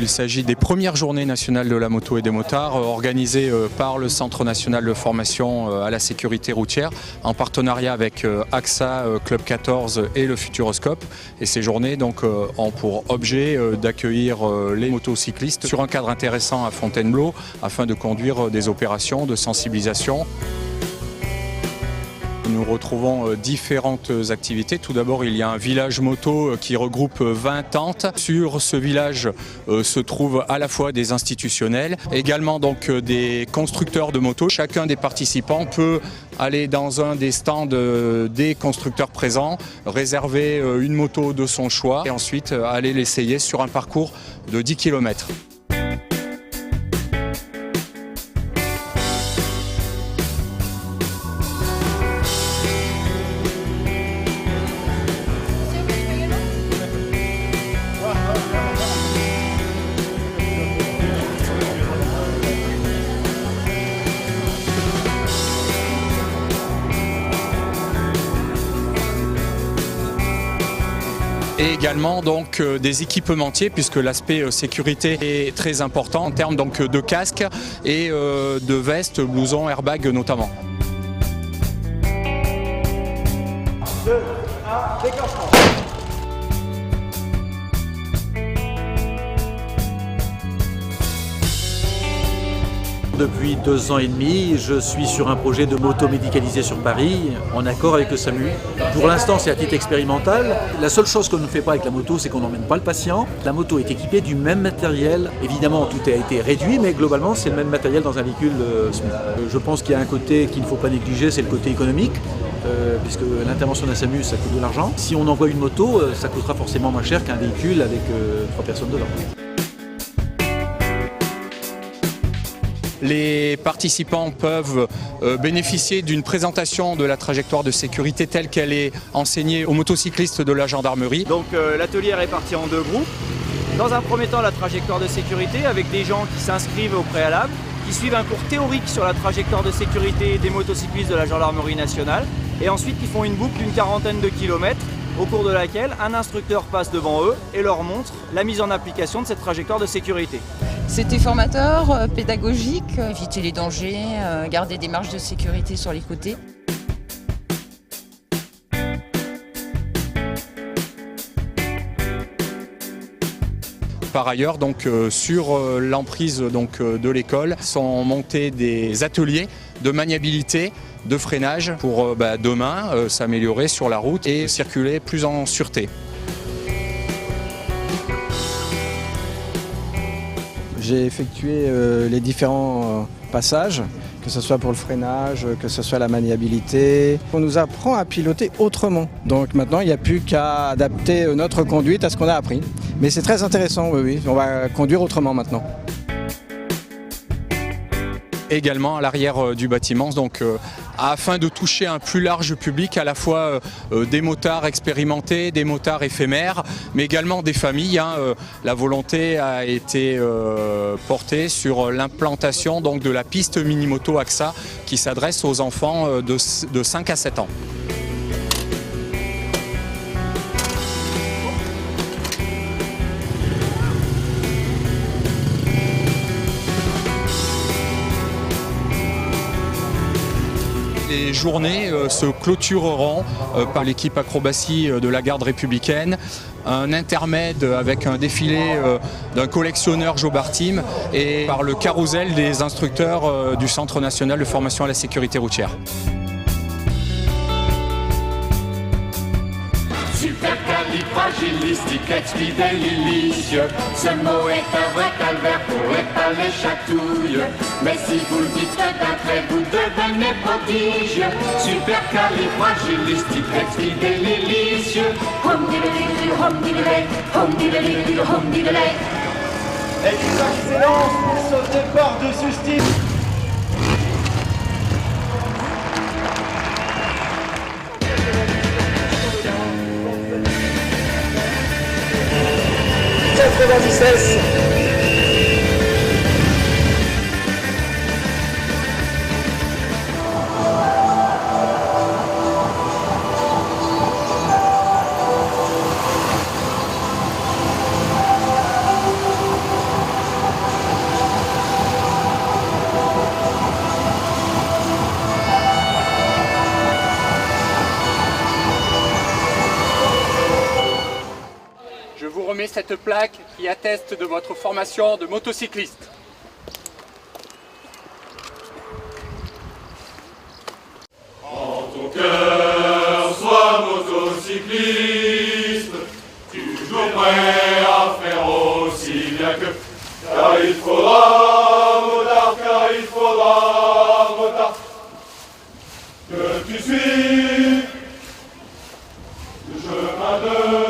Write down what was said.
Il s'agit des premières journées nationales de la moto et des motards organisées par le Centre national de formation à la sécurité routière en partenariat avec AXA, Club 14 et le Futuroscope. Et ces journées donc, ont pour objet d'accueillir les motocyclistes sur un cadre intéressant à Fontainebleau afin de conduire des opérations de sensibilisation. Nous retrouvons différentes activités. Tout d'abord, il y a un village moto qui regroupe 20 tentes. Sur ce village se trouvent à la fois des institutionnels, également donc des constructeurs de motos. Chacun des participants peut aller dans un des stands des constructeurs présents, réserver une moto de son choix et ensuite aller l'essayer sur un parcours de 10 km. Et également donc des équipementiers puisque l'aspect sécurité est très important en termes donc de casques et de vestes, blousons, airbags notamment. 2, 1, déclenchement. Depuis 2 ans et demi, je suis sur un projet de moto médicalisée sur Paris, en accord avec le SAMU. Pour l'instant, c'est à titre expérimental. La seule chose qu'on ne fait pas avec la moto, c'est qu'on n'emmène pas le patient. La moto est équipée du même matériel. Évidemment, tout a été réduit, mais globalement, c'est le même matériel dans un véhicule SMU. Je pense qu'il y a un côté qu'il ne faut pas négliger, c'est le côté économique. Puisque l'intervention d'un SAMU, ça coûte de l'argent. Si on envoie une moto, ça coûtera forcément moins cher qu'un véhicule avec 3 personnes dedans. Les participants peuvent bénéficier d'une présentation de la trajectoire de sécurité telle qu'elle est enseignée aux motocyclistes de la gendarmerie. Donc l'atelier est réparti en 2 groupes. Dans un premier temps, la trajectoire de sécurité avec des gens qui s'inscrivent au préalable, qui suivent un cours théorique sur la trajectoire de sécurité des motocyclistes de la gendarmerie nationale et ensuite qui font une boucle d'une 40aine de kilomètres au cours de laquelle un instructeur passe devant eux et leur montre la mise en application de cette trajectoire de sécurité. C'était formateur, pédagogique, éviter les dangers, garder des marges de sécurité sur les côtés. Par ailleurs, donc, sur l'emprise de l'école sont montés des ateliers de maniabilité, de freinage pour demain s'améliorer sur la route et circuler plus en sûreté. J'ai effectué les différents passages, que ce soit pour le freinage, que ce soit la maniabilité. On nous apprend à piloter autrement. Donc maintenant, il n'y a plus qu'à adapter notre conduite à ce qu'on a appris. Mais c'est très intéressant, oui, on va conduire autrement maintenant. Également à l'arrière du bâtiment, donc afin de toucher un plus large public, à la fois des motards expérimentés, des motards éphémères, mais également des familles. La volonté a été portée sur l'implantation donc de la piste mini-moto AXA qui s'adresse aux enfants de 5 à 7 ans. Les journées se clôtureront par l'équipe acrobatie de la garde républicaine, un intermède avec un défilé d'un collectionneur Joe Bartim et par le carrousel des instructeurs du Centre national de formation à la sécurité routière. Supercalifragilisticexpialidocious. Ce mot est un vrai calvaire pour épaler chatouille. Mais si vous le dites d'un trait, vous devenez prodige. Supercalifragilisticexpialidocious. Home diddly home diddly, home diddly home diddly. Excellence, sauf départ de ce style. recevez cette plaque qui atteste de votre formation de motocycliste. En ton cœur, sois motocycliste, toujours prêt à faire aussi bien que. Car il faudra, motard, que tu suives le chemin de